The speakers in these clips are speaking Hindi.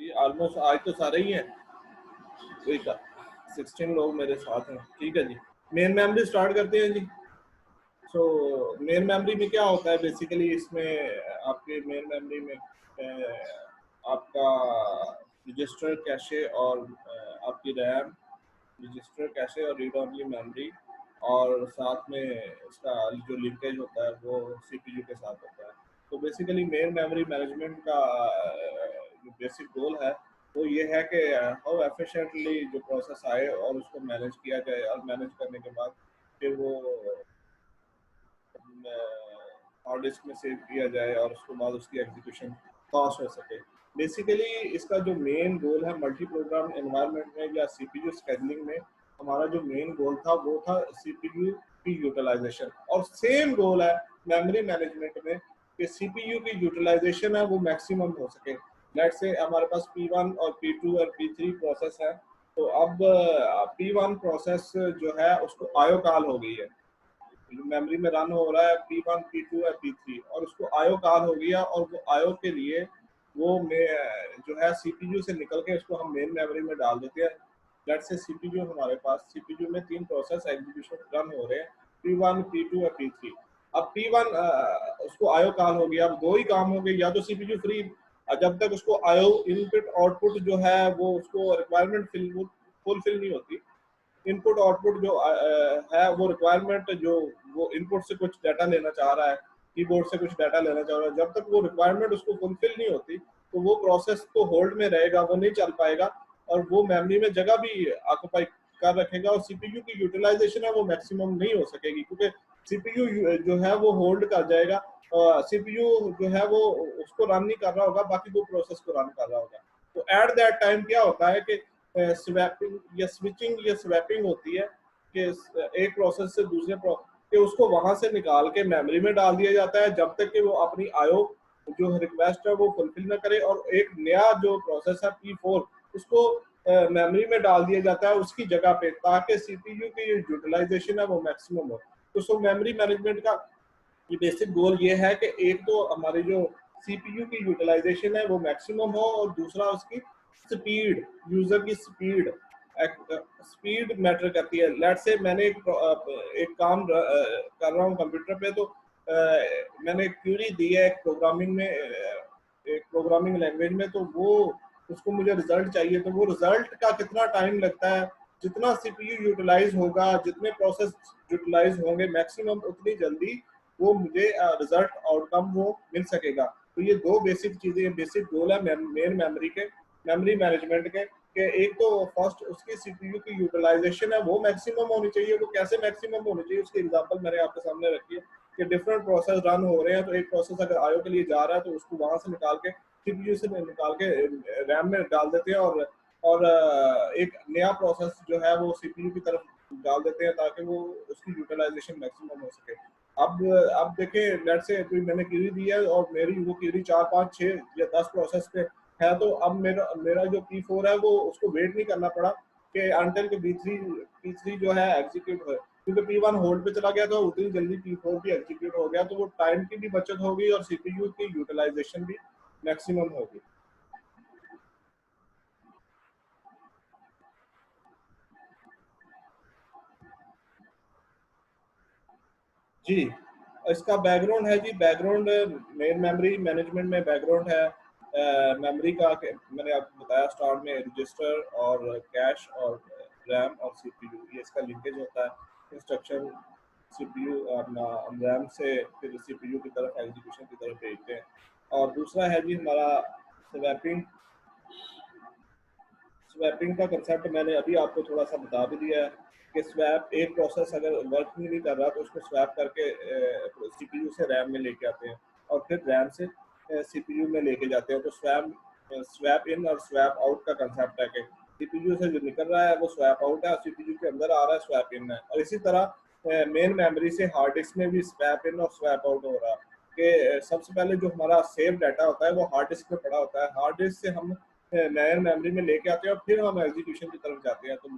जी ऑलमोस्ट आज तो सारे ही हैं, कोई 16 लोग मेरे साथ हैं। ठीक है जी, मेन मेमोरी स्टार्ट करते हैं जी। सो मेन मेमोरी में क्या होता है बेसिकली, इसमें आपके मेन मेमोरी में आपका रजिस्टर कैशे और आपकी रैम, रजिस्टर कैशे और रीड ओनली मेमोरी, और साथ में इसका जो लिंकेज होता है वो सीपीयू के साथ होता है। तो बेसिकली मेन मेमोरी मैनेजमेंट का जो बेसिक गोल है वो ये है कि हाउ एफिशिएंटली जो प्रोसेस आए और उसको मैनेज किया जाए, और मैनेज करने के बाद फिर वो हार्ड डिस्क में सेव किया जाए और उसके बाद उसकी एग्जीक्यूशन फास्ट हो सके। बेसिकली इसका जो मेन गोल है मल्टी प्रोग्राम एनवायरनमेंट में या सीपीयू स्केड्यूलिंग में, हमारा जो मेन गोल था वो था सीपीयू की यूटिलाइजेशन, और सेम गोल है मेमोरी मैनेजमेंट में कि सीपीयू की यूटिलाइजेशन है वो मैक्सिमम हो सके। लेट्स से हमारे पास P1 और P2 और P3 प्रोसेस है, तो अब P1 प्रोसेस जो है उसको आयो कॉल हो गई है, मेमोरी में रन हो रहा है P1 P2 या P3, और उसको आयो कॉल हो गया, और वो आयो के लिए वो जो है सीपीयू से निकल के उसको हम मेन मेमोरी में डाल देते हैं। लेट्स से सीपीयू हमारे पास, सीपीयू में 3 प्रोसेस एग्जीक्यूशन रन हो रहे हैं, P1 P2 और P3। अब P1 उसको आयो कॉल हो गया, अब दो ही काम हो गए, या तो सीपीयू फ्री जब तक उसको आयो इनपुट आउटपुट जो है वो उसको रिक्वायरमेंट फुलफिल नहीं होती, इनपुट आउटपुट जो है वो रिक्वायरमेंट जो वो इनपुट से कुछ डाटा लेना चाह रहा है, कीबोर्ड से कुछ डाटा लेना चाह रहा है, जब तक वो रिक्वायरमेंट उसको फुलफिल नहीं होती तो वो प्रोसेस तो होल्ड में रहेगा, वो नहीं चल पाएगा, और वो मेमोरी में जगह भी ऑक्यूपाई कर रखेगा, और सीपीयू की यूटिलाइजेशन है वो मैक्सिमम नहीं हो सकेगी, क्योंकि सीपीयू जो है वो होल्ड कर जाएगा, सीपीयू जो है वो उसको रन नहीं कर रहा होगा, बाकी दो प्रोसेस को रन कर रहा होगा। तो एट दैट टाइम क्या होता है कि स्वैपिंग या स्विचिंग या स्वैपिंग होती है कि एक प्रोसेस से दूसरे कि उसको वहां से निकाल के मेमोरी में डाल दिया जाता है, जब तक कि वो अपनी आयो जो रिक्वेस्ट है वो फुलफिल ना करे, और एक नया जो प्रोसेस है P4 उसको मेमोरी में डाल दिया जाता है उसकी जगह पे, ताकि सीपीयू की यूटिलाइजेशन है वो मैक्सिमम हो। तो सो मेमोरी मैनेजमेंट का ये बेसिक गोल ये है कि एक तो हमारी जो सीपीयू की यूटिलाइजेशन है वो मैक्सिमम हो, और दूसरा उसकी स्पीड, यूजर की स्पीड, स्पीड मैटर करती है। लेट से मैंने एक काम कर रहा हूँ कंप्यूटर पे, तो मैंने एक क्यूरी दी है एक प्रोग्रामिंग में, एक प्रोग्रामिंग लैंग्वेज में, तो वो उसको मुझे रिजल्ट चाहिए, तो वो रिजल्ट का कितना टाइम लगता है, जितना सीपीयू यूटिलाइज होगा, जितने प्रोसेस यूटिलाइज होंगे मैक्सिमम, उतनी जल्दी वो मुझे रिजल्ट आउटकम वो मिल सकेगा। तो ये दो बेसिक चीजें, बेसिक गोल है मेन मेमोरी के, मेमोरी मैनेजमेंट के, कि एक तो फर्स्ट उसकी सीपीयू की यूटिलाइजेशन है वो मैक्सिमम होनी चाहिए। वो कैसे मैक्सिमम होनी चाहिए उसकी एग्जांपल मैंने आपके सामने रखी है कि डिफरेंट प्रोसेस रन हो रहे हैं, तो एक प्रोसेस अगर आयो के लिए जा रहा है तो उसको वहां से निकाल के सीपीयू से निकाल के रैम में डाल देते हैं, और एक नया प्रोसेस जो है वो सीपीयू की तरफ डाल देते हैं, ताकि वो उसकी यूटिलाइजेशन मैक्सिमम हो सके। अब देखें, लेट से मैंने क्यूरी दी है और मेरी वो क्यूरी 4 5 6 या 10 प्रोसेस पे है, तो अब मेरा मेरा जो P4 है वो उसको वेट नहीं करना पड़ा कि अंटिल के P3 जो है एग्जीक्यूट हो, क्योंकि P1 होल्ड पे चला गया तो उतनी जल्दी P4 भी एग्जीक्यूट हो गया, तो वो टाइम की भी बचत होगी और सीपीयू की यूटिलाइजेशन भी मैक्सिमम होगी। जी, इसका बैकग्राउंड है जी, बैकग्राउंड मेन मेमोरी मैनेजमेंट में बैकग्राउंड है मेमोरी का, मैंने आपको बताया स्टार्ट में रजिस्टर और कैश और रैम और सीपीयू, ये इसका लिंकेज होता है इंस्ट्रक्शन, सीपीयू अपना रैम से फिर सीपीयू की तरफ एग्जीक्यूशन की तरफ भेजते हैं। और दूसरा है जी हमारा स्वैपिंग। स्वैपिंग का कंसेप्ट मैंने अभी आपको थोड़ा सा बता भी दिया है कि स्वैप, एक प्रोसेस अगर वर्क नहीं कर रहा तो उसको स्वैप करके सीपीयू से रैम में लेके आते हैं, और फिर रैम से सीपीयू में लेके जाते हैं। तो स्वैप स्वैप इन और स्वैप आउट का कंसेप्ट है कि सीपीयू से जो निकल रहा है वो स्वैप आउट है, और सीपीयू के अंदर आ रहा है स्वैप इन है। और इसी तरह मेन मेमोरी से हार्ड डिस्क में भी स्वैप इन और स्वैप आउट हो रहा है कि सबसे पहले जो हमारा सेव डाटा होता है वो हार्ड डिस्क में पड़ा होता है, हार्ड डिस्क से हम नए मेमोरी में लेके आते हैं और फिर हम एग्जीक्यूशन की तरफ जाते हैं। तो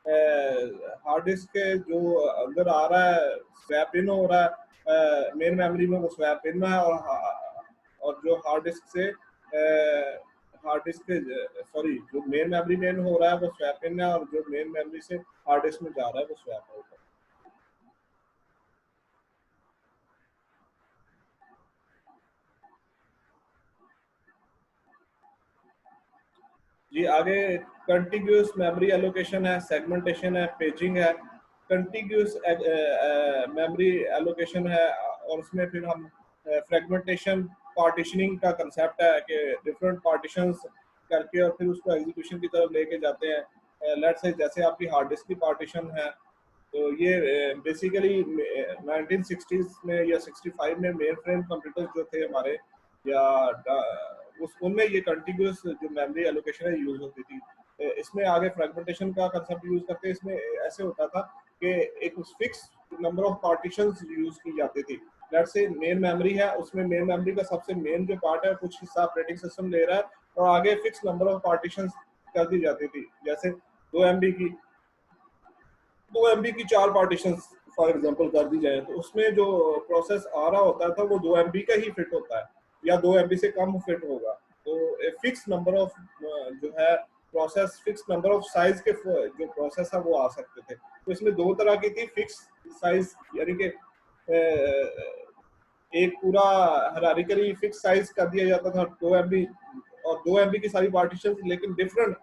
हार्ड डिस्क के जो अंदर आ रहा है स्वैप इन हो रहा है मेन मेमोरी में, वो स्वैप इन है, और जो हार्ड डिस्क से हार्ड डिस्क के सॉरी जो मेन मेमोरी में हो रहा है वो स्वैप इन है, और जो मेन मेमोरी से हार्ड डिस्क में जा रहा है वो स्वैप आउट है। जी आगे कंटिन्यूस मेमोरी एलोकेशन है, सेगमेंटेशन है, पेजिंग है। कंटिन्यूस मेमोरी एलोकेशन है, और उसमें फिर हम फ्रेगमेंटेशन पार्टीशनिंग का कंसेप्ट है कि डिफरेंट पार्टीशंस करके और फिर उसको एग्जीक्यूशन की तरफ लेके जाते हैं। लेट्स से जैसे आपकी हार्ड डिस्क की पार्टीशन है, तो ये बेसिकली 1960s में या 65 में मेन फ्रेम कंप्यूटर्स जो थे हमारे, या उस उनमें ये कंटिन्यूस जो मेमोरी एलोकेशन है यूज होती थी। इसमें आगे फ्रेगमेंटेशन का कंसेप्ट यूज करते हैं। इसमें ऐसे होता था कि एक fix number of partitions use की जाती थी। लेट्स से मेन मेमोरी है, उसमें मेन मेमोरी का सबसे मेन जो पार्ट है कुछ हिस्सा ऑपरेटिंग सिस्टम ले रहा है, और आगे फिक्स नंबर ऑफ पार्टीशंस कर दी जाती थी। जैसे 2 MB की 2 MB की 4 पार्टीशन फॉर एग्जांपल कर दी जाए, तो उसमें जो प्रोसेस आ रहा होता था वो 2 MB का ही फिट होता है, या 2 MB से कम फिट होगा। तो फिक्स नंबर ऑफ जो है process, fix number of size के जो प्रोसेस है वो आ सकते थे। तो इसमें दो तरह की थी, फिक्स साइज यानी कि एक पूरा हायरार्किकली फिक्स साइज कर दिया जाता था 2 MB, और 2 MB की सारी पार्टीशन, लेकिन डिफरेंट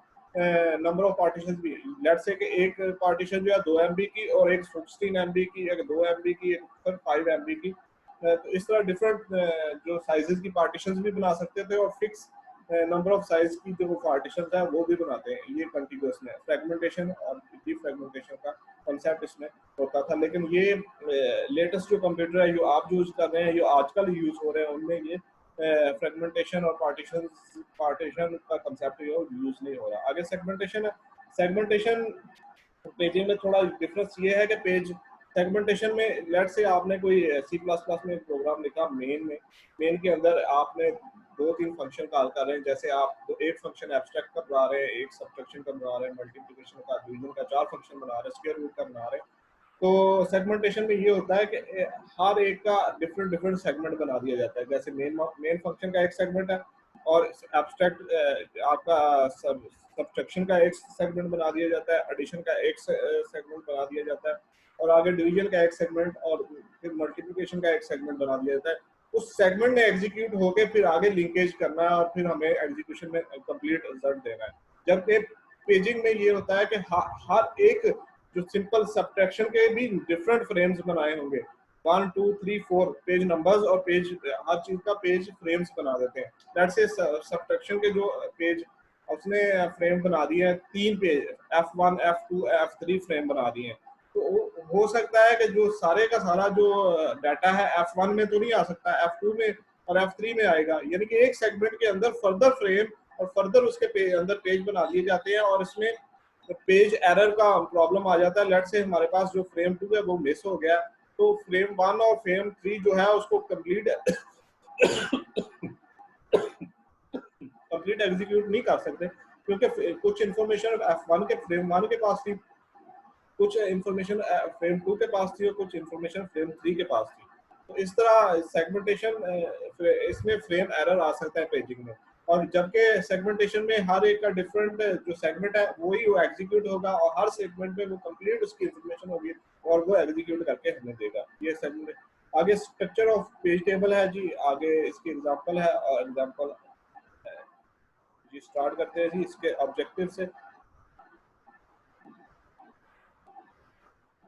नंबर ऑफ पार्टीशन भी। लेट्स से कि एक पार्टीशन जो है 2 MB की, और एक 16 MB की, एक 2 MB की, एक 5 MB की। तो इस तरह डिफरेंट जो साइजेस की पार्टीशन भी बना सकते थे, और फिक्स नंबर ऑफ साइज की जो पार्टीशन है वो भी बनाते हैं। ये कंटिन्यूस में फ्रेगमेंटेशन और डीफ्रेगमेंटेशन का कंसेप्ट इसमें होता था। लेकिन ये लेटेस्ट जो कंप्यूटर है जो आप यूज कर रहे हैं, जो आजकल यूज हो रहे हैं, उनमें ये फ्रेगमेंटेशन और पार्टीशन का कंसेप्ट जो यूज नहीं हो रहा। आगे सेगमेंटेशन है। सेगमेंटेशन पेजिंग में थोड़ा डिफरेंस ये है कि पेज सेगमेंटेशन में लेट्स से आपने कोई C++ में प्रोग्राम लिखा, मेन के अंदर आपने 2-3 फंक्शन कॉल कर रहे हैं। जैसे आप एक फंक्शन एब्स्ट्रैक्ट का बना रहे हैं, एक सब्ट्रैक्शन का बना रहे हैं, मल्टीप्लिकेशन का, डिवीजन का, 4 फंक्शन बना रहे हैं, स्क्वायर रूट का बना रहे हैं। तो सेगमेंटेशन में ये होता है कि हर एक का डिफरेंट डिफरेंट सेगमेंट बना दिया जाता है। जैसे मेन फंक्शन का एक सेगमेंट है, और एब्स्ट्रैक्ट आपका सब्ट्रैक्शन का एक सेगमेंट बना दिया जाता है, एडिशन का एक सेगमेंट बना दिया जाता है, और आगे डिवीजन का एक सेगमेंट, और फिर मल्टीप्लिकेशन का एक सेगमेंट बना दिया जाता है। उस सेगमेंट ने एग्जीक्यूट होके फिर आगे लिंकेज करना है, और फिर हमें एग्जीक्यूशन में कंप्लीट रिजल्ट देना है। जबकि पेजिंग में ये होता है कि हर एक जो सिंपल सब्ट्रैक्शन के भी डिफरेंट फ्रेम्स बनाए होंगे, 1 2 3 4 पेज नंबर्स, और पेज हर चीज का पेज फ्रेम्स बना देते हैं। दैट से सब्ट्रैक्शन के जो पेज उसने फ्रेम बना दिए हैं, 3 page, F1 F2 F3 frame बना दिए हैं। तो हो सकता है कि जो सारे का सारा जो डाटा है F1 में तो नहीं आ सकता, F2 में और F3 में आएगा। यानी कि एक सेगमेंट के अंदर फर्दर फ्रेम और फर्दर उसके अंदर पेज बना दिए जाते हैं, और इसमें पेज एरर का प्रॉब्लम आ जाता है। लेट से हमारे पास जो फ्रेम 2 है वो मिस हो गया, तो फ्रेम 1 और फ्रेम 3 जो है उसको कंप्लीट एग्जीक्यूट नहीं कर सकते, क्योंकि कुछ इन्फॉर्मेशन F1 के फ्रेम 1 के पास थी, कुछ इन्फॉर्मेशन फ्रेम 2 के पास थी, और कुछ इन्फॉर्मेशन फ्रेम 3 के पास थी। तो इस तरह सेगमेंटेशन इसमें फ्रेम एरर आ सकता है पेजिंग में। और जबकि सेगमेंटेशन में हर एक का डिफरेंट जो सेगमेंट है वही वो एग्जीक्यूट होगा, और हर सेगमेंट में वो कंप्लीट उसकी इन्फॉर्मेशन होगी, और वो एग्जीक्यूट करके हमें देगा। ये सेगमेंट। आगे स्ट्रक्चर ऑफ पेज टेबल है जी, आगे इसकी एग्जांपल है, और एग्जांपल जी स्टार्ट करते हैं जी इसके ऑब्जेक्टिव से।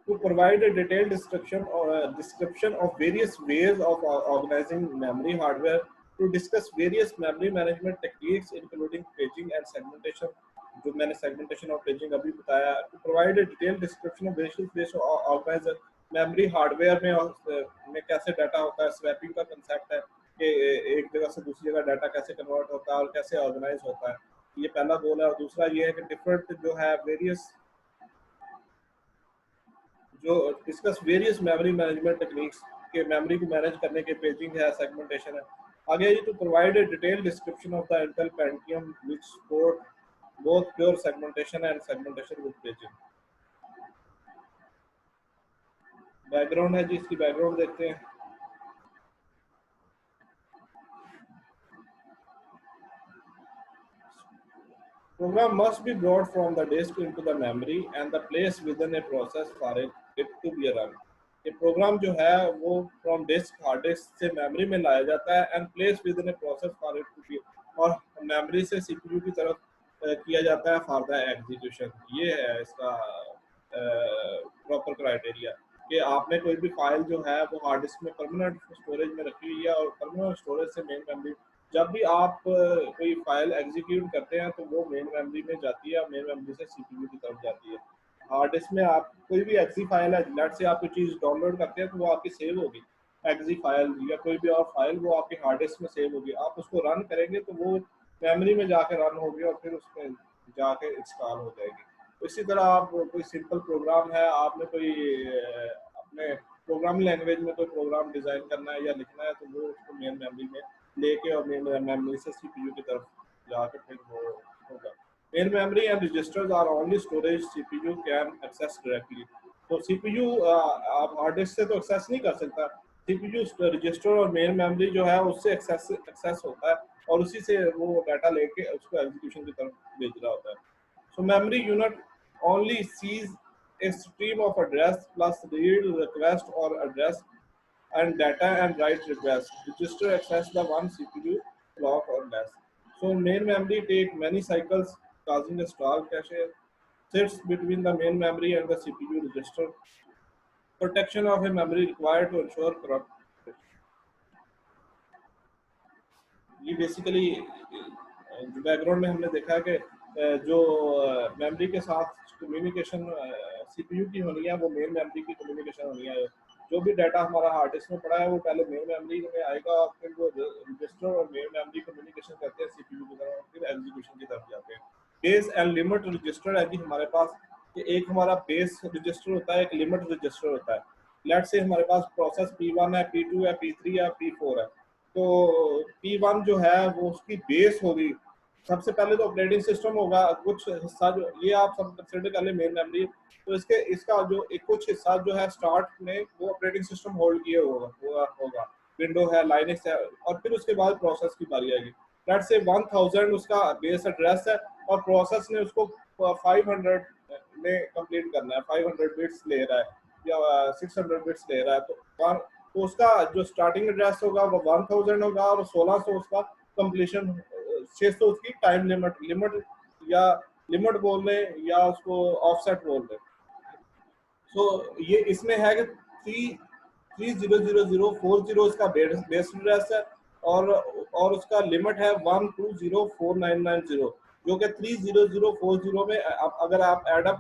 To provide a detailed description or a description of various ways of organizing memory hardware, to discuss various memory management techniques including paging and segmentation, जो मैंने segmentation और paging अभी बताया, to provide a detailed description of various ways to organize memory hardware में कैसे डाटा होता है, स्वैपिंग का कंसेप्ट है कि एक जगह से दूसरी जगह डाटा कैसे कन्वर्ट होता है और कैसे ऑर्गेनाइज होता है। ये पहला गोल है। और दूसरा ये है कि डिफरेंट जो है वेरियस जो discuss various memory management techniques के मेमोरी को मैनेज करने के पेजिंग है, सेगमेंटेशन है। आगे ये to provide a detail description of the Intel Pentium which support both pure segmentation and segmentation with paging. Background है जी, इसकी बैकग्राउंड देखते हैं। Program must be brought from the disk into the memory and the place within a process for it to be run. ये प्रोग्राम जो है वो फ्रॉम डिस्क हार्ड डिस्क से मेमोरी में लाया जाता है and place within a process for it to be, और मेमोरी से सीपीयू की तरफ किया जाता है फॉर द एग्जीक्यूशन। ये है इसका प्रॉपर क्राइटेरिया कि आपने कोई भी फाइल जो है वो हार्ड डिस्क में परमानेंट स्टोरेज में रखी हुई है और परमानेंट स्टोरेज से मेन मेमोरी, जब भी आप कोई फाइल एग्जीक्यूट करते हैं तो वो मेन मेमोरी में जाती है और मेन मेमोरी से सीपीयू की तरफ जाती है। हार्ड डिस्क में आप कोई भी एक्सी फाइल है, लेट से आप कोई चीज़ डाउनलोड करते हैं तो वो आपकी सेव होगी, एक्सी फाइल या कोई भी और फाइल वो आपकी हार्ड डिस्क में सेव होगी। आप उसको रन करेंगे तो वो मेमोरी में जाके रन होगी और फिर उसमें जाके इंस्टॉल हो जाएगी। तो इसी तरह आप कोई सिंपल प्रोग्राम है, आपने कोई अपने प्रोग्रामिंग लैंग्वेज में कोई प्रोग्राम डिज़ाइन करना है या लिखना है तो वो उसको मेन मेमोरी में लेके और मेन मेमोरी से सीपीयू की तरफ जाके फिर वो होगा। Main memory and registers are only storage CPU can access directly. तो सीपीयू आप हार्ड डिस्क से तो एक्सेस नहीं कर सकता, सीपीयू रजिस्टर और मेन मेमोरी जो है उससे एक्सेस होता है और उसी से वो डाटा लेके उसको एग्जीक्यूशन की तरफ भेज रहा होता है। So memory unit only sees a stream of address plus read request or address and data and write request. Register access the one CPU block or less. So main memory take many cycles causing a stall cache sits between the main memory and the CPU register. Protection of a memory required to ensure corrupt। ये बेसिकली बैकग्राउंड में हमने देखा कि जो मेमोरी के साथ कम्युनिकेशन सीपीयू की होनी है वो मेन मेमोरी की कम्युनिकेशन होनी है। जो भी डाटा हमारा हार्ड डिस्क में पड़ा है वो पहले मेन मेमोरी में आएगा और फिर वो रजिस्टर और मेन मेमोरी कम्युनिकेशन करते हैं सीपीयू की तरफ, फिर एग्जीक्यूशन की तरफ जाते हैं। बेस एंड लिमिट रजिस्टर है कि हमारे पास कि एक हमारा बेस रजिस्टर होता है, एक लिमिट रजिस्टर होता है। लेट से हमारे पास प्रोसेस P1 है, P2 है, P3 है, P4 है। तो P1 जो है वो उसकी बेस होगी। सबसे पहले तो ऑपरेटिंग सिस्टम होगा, कुछ हिस्सा जो ये आप सब कंसिडर कर ले मेन मेमोरी, तो इसका जो एक कुछ हिस्सा जो है स्टार्ट में वो ऑपरेटिंग सिस्टम होल्ड किए होगा, विंडो है, लाइनक्स है, और फिर उसके बाद प्रोसेस की बारी आएगी। लेट्स से 1000 उसका बेस एड्रेस है और प्रोसेस ने उसको 500 में कंप्लीट करना है, 500 बिट्स ले रहा है या 600 बिट्स ले रहा है, तो उसका जो स्टार्टिंग एड्रेस होगा वो 1000 होगा और 1600 उसका कंप्लीशन 600 उसकी टाइम लिमिट या लिमिट बोल लें या उसको ऑफसेट बोल लें। सो ये इसमें है कि 300040 इसका बेस एड्रेस है और उसका लिमिट है 1204990, जो कि 30040 में अगर आप एड अप